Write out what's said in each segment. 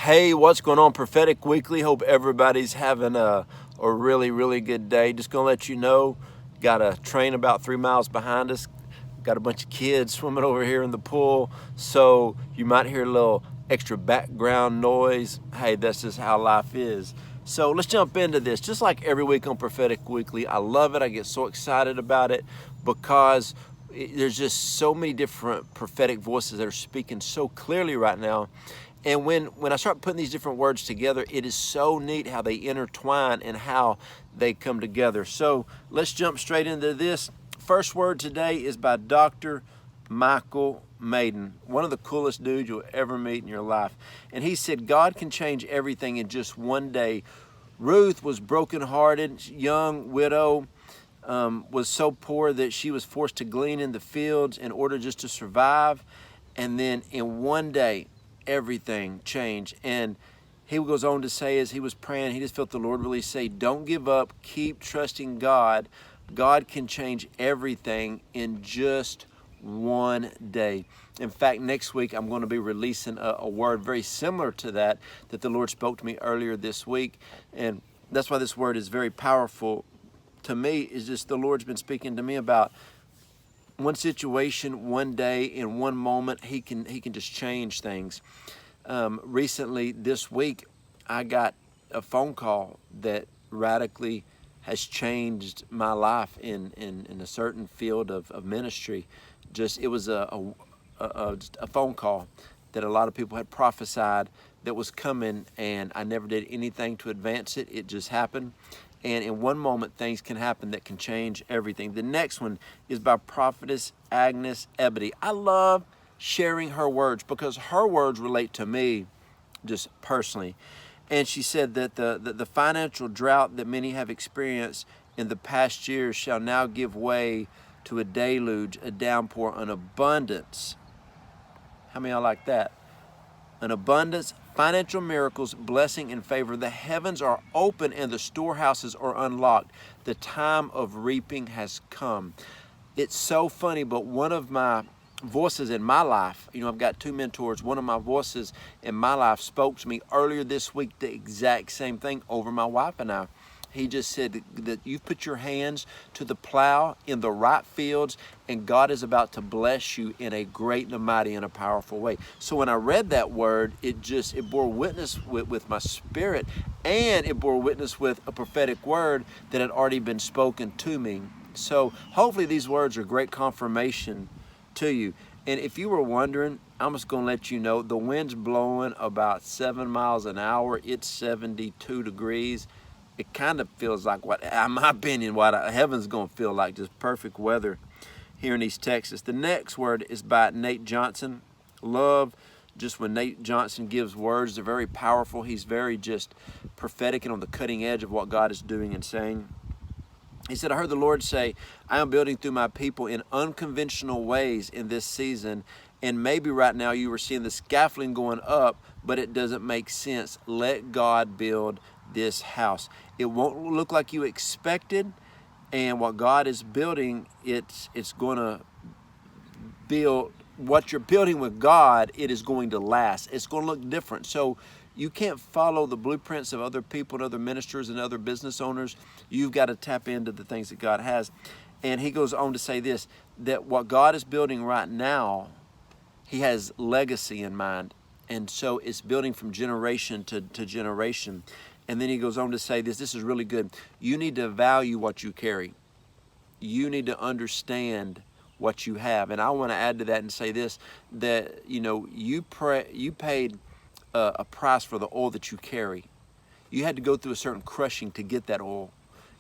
Hey, what's going on, Prophetic Weekly? Hope everybody's having a really, really good day. Just going to let you know, got a train about 3 miles behind us. Got a bunch of kids swimming over here in the pool. So you might hear a little extra background noise. Hey, that's just how life is. So let's jump into this. Just like every week on Prophetic Weekly, I love it. I get so excited about it because there's just so many different prophetic voices that are speaking so clearly right now. And when I start putting these different words together, it is so neat how they intertwine and how they come together. So let's jump straight into this. First word today is by Dr. Michael Maiden, one of the coolest dudes you'll ever meet in your life. And he said, God can change everything in just one day. Ruth was brokenhearted, young widow, was so poor that she was forced to glean in the fields in order just to survive. And then in one day, everything changed. And he goes on to say, as he was praying, he just felt the Lord really say, don't give up, keep trusting God. God can change everything in just one day. In fact, next week I'm going to be releasing a word very similar to that the Lord spoke to me earlier this week. And that's why this word is very powerful to me. Is just the Lord's been speaking to me about one situation, one day, in one moment. He can just change things. Recently, this week, I got a phone call that radically has changed my life in a certain field of ministry. Just it was a phone call that a lot of people had prophesied that was coming, and I never did anything to advance it. It just happened. And in one moment, things can happen that can change everything. The next one is by Prophetess Agnes Ebony. I love sharing her words because her words relate to me just personally. And she said that the financial drought that many have experienced in the past years shall now give way to a deluge, a downpour, an abundance. How many of y'all like that? An abundance, financial miracles, blessing, and favor. The heavens are open and the storehouses are unlocked. The time of reaping has come. It's so funny, but one of my voices in my life, I've got two mentors. One of my voices in my life spoke to me earlier this week, the exact same thing over my wife and I. He just said that you've put your hands to the plow in the right fields, and God is about to bless you in a great and a mighty and a powerful way. So when I read that word, it bore witness with my spirit, and it bore witness with a prophetic word that had already been spoken to me. So hopefully these words are great confirmation to you. And if you were wondering, I'm just going to let you know the wind's blowing about 7 miles an hour. It's 72 degrees. It kind of feels like, in my opinion, what heaven's going to feel like, just perfect weather here in East Texas. The next word is by Nate Johnson. Love just when Nate Johnson gives words. They're very powerful. He's very just prophetic and on the cutting edge of what God is doing and saying. He said, I heard the Lord say, I am building through my people in unconventional ways in this season. And maybe right now you were seeing the scaffolding going up, but it doesn't make sense. Let God build this house. It won't look like you expected. And what God is building, it's going to build. What you're building with God, it is going to last. It's going to look different. So you can't follow the blueprints of other people and other ministers and other business owners. You've got to tap into the things that God has. And he goes on to say this, that what God is building right now, he has legacy in mind. And so it's building from generation to generation. And then he goes on to say this is really good. You need to value what you carry. You need to understand what you have. And I want to add to that and say this, that, you paid a price for the oil that you carry. You had to go through a certain crushing to get that oil.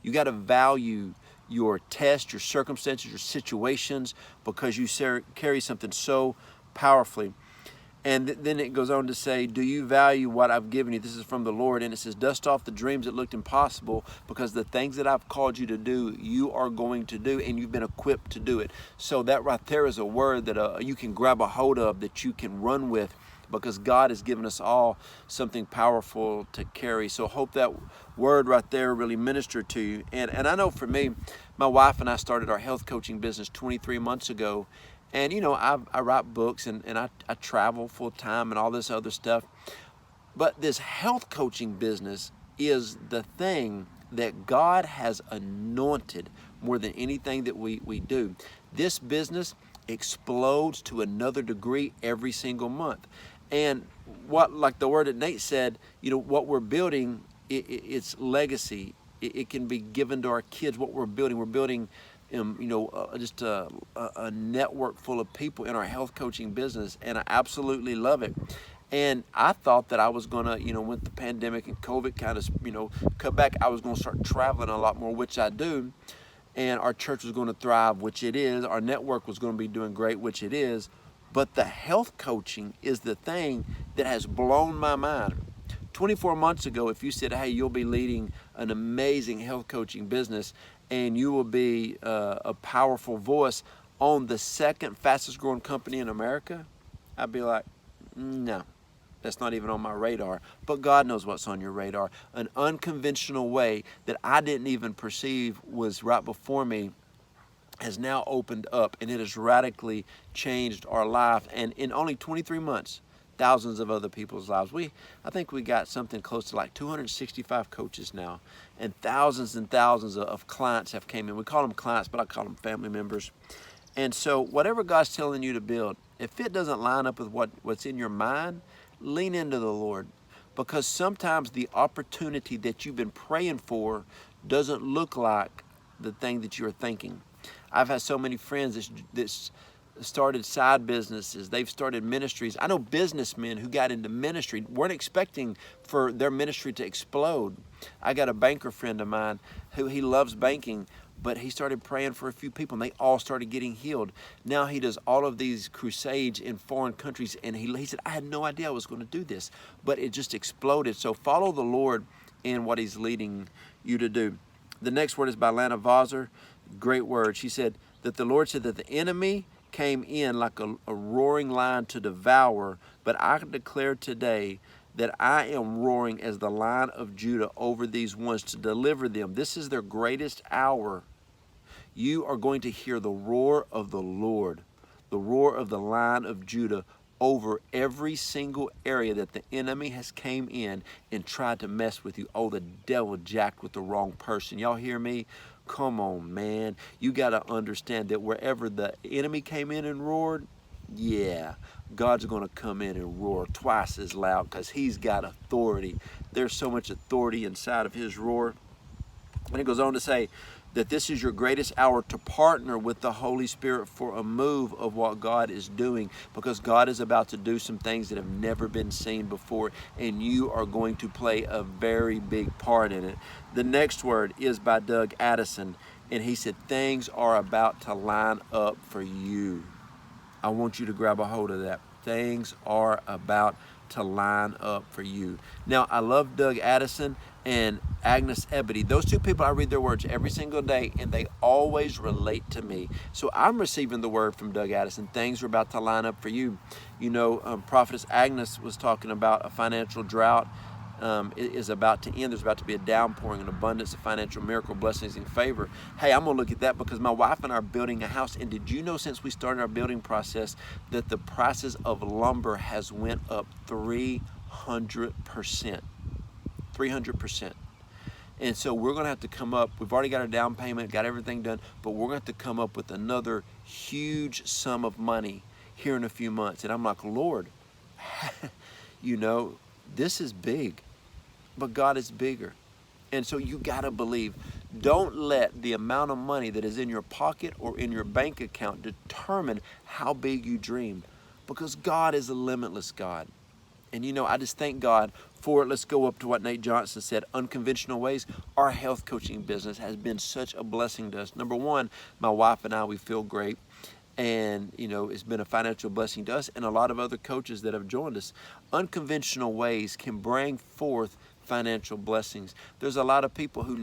You got to value your test, your circumstances, your situations, because you carry something so powerfully. And then it goes on to say, do you value what I've given you? This is from the Lord. And it says, dust off the dreams that looked impossible, because the things that I've called you to do, you are going to do, and you've been equipped to do it. So that right there is a word that you can grab a hold of, that you can run with, because God has given us all something powerful to carry. So hope that word right there really ministered to you. And I know for me, my wife and I started our health coaching business 23 months ago. And, I write books and I travel full time and all this other stuff. But this health coaching business is the thing that God has anointed more than anything that we do. This business explodes to another degree every single month. And what, like the word that Nate said, what we're building, it's legacy. It can be given to our kids. What we're building just a network full of people in our health coaching business, and I absolutely love it. And I thought that I was gonna, with the pandemic and COVID kind of, cut back, I was gonna start traveling a lot more, which I do. And our church was gonna thrive, which it is. Our network was gonna be doing great, which it is. But the health coaching is the thing that has blown my mind. 24 months ago, if you said, hey, you'll be leading an amazing health coaching business and you will be a powerful voice on the second fastest growing company in America, I'd be like, no, that's not even on my radar. But God knows what's on your radar. An unconventional way that I didn't even perceive was right before me has now opened up, and it has radically changed our life. And in only 23 months, thousands of other people's lives. I think we got something close to like 265 coaches now, and thousands of clients have came in. We call them clients, but I call them family members. And so whatever God's telling you to build, if it doesn't line up with what's in your mind, lean into the Lord. Because sometimes the opportunity that you've been praying for doesn't look like the thing that you're thinking. I've had so many friends that started side businesses. They've started ministries. I know businessmen who got into ministry weren't expecting for their ministry to explode. I got a banker friend of mine who he loves banking, but he started praying for a few people and they all started getting healed. Now he does all of these crusades in foreign countries, and he said, I had no idea I was going to do this, but it just exploded. So follow the Lord in what he's leading you to do. The next word is by Lana Vawser. Great word. She said that the Lord said that the enemy came in like a roaring lion to devour, but I declare today that I am roaring as the Lion of Judah over these ones to deliver them. This is their greatest hour. You are going to hear the roar of the Lord, the roar of the Lion of Judah over every single area that the enemy has came in and tried to mess with you. Oh, the devil jacked with the wrong person. Y'all hear me? Come on, man. You got to understand that wherever the enemy came in and roared, yeah, God's going to come in and roar twice as loud because he's got authority. There's so much authority inside of his roar. And it goes on to say that this is your greatest hour to partner with the Holy Spirit for a move of what God is doing, because God is about to do some things that have never been seen before, and you are going to play a very big part in it. The next word is by Doug Addison, and he said, things are about to line up for you. I want you to grab a hold of that. Things are about to line up for you. Now, I love Doug Addison and Agnes Ebony. Those two people, I read their words every single day, and they always relate to me. So I'm receiving the word from Doug Addison. Things are about to line up for you. Prophetess Agnes was talking about a financial drought is about to end. There's about to be a downpouring, an abundance of financial miracle blessings and favor. Hey, I'm going to look at that because my wife and I are building a house. And did you know, since we started our building process, that the prices of lumber has went up 300%? 300%. And so we're going to have to come up. We've already got our down payment, got everything done, but we're going to have to come up with another huge sum of money here in a few months. And I'm like, Lord, this is big, but God is bigger. And so you got to believe. Don't let the amount of money that is in your pocket or in your bank account determine how big you dream, because God is a limitless God. And I just thank God for it. Let's go up to what Nate Johnson said, unconventional ways. Our health coaching business has been such a blessing to us. Number one, my wife and I, we feel great. And, it's been a financial blessing to us and a lot of other coaches that have joined us. Unconventional ways can bring forth financial blessings. There's a lot of people who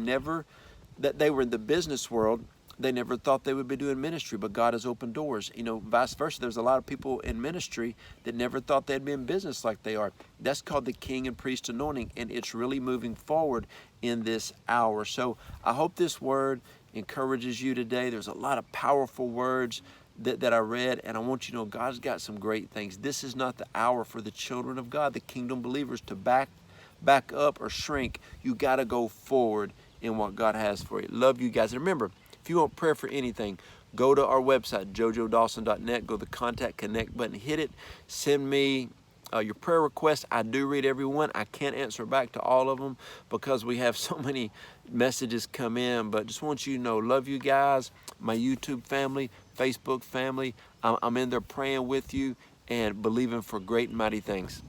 that they were in the business world, they never thought they would be doing ministry, but God has opened doors. Vice versa. There's a lot of people in ministry that never thought they'd be in business like they are. That's called the king and priest anointing, and it's really moving forward in this hour. So I hope this word encourages you today. There's a lot of powerful words that I read, and I want you to know God's got some great things. This is not the hour for the children of God, the kingdom believers, to back up or shrink. You got to go forward in what God has for you. Love you guys. And remember, if you want prayer for anything, go to our website, joejodawson.net. Go to the Contact Connect button, hit it. Send me your prayer requests. I do read every one. I can't answer back to all of them because we have so many messages come in. But just want you to know, love you guys, my YouTube family, Facebook family. I'm in there praying with you and believing for great and mighty things.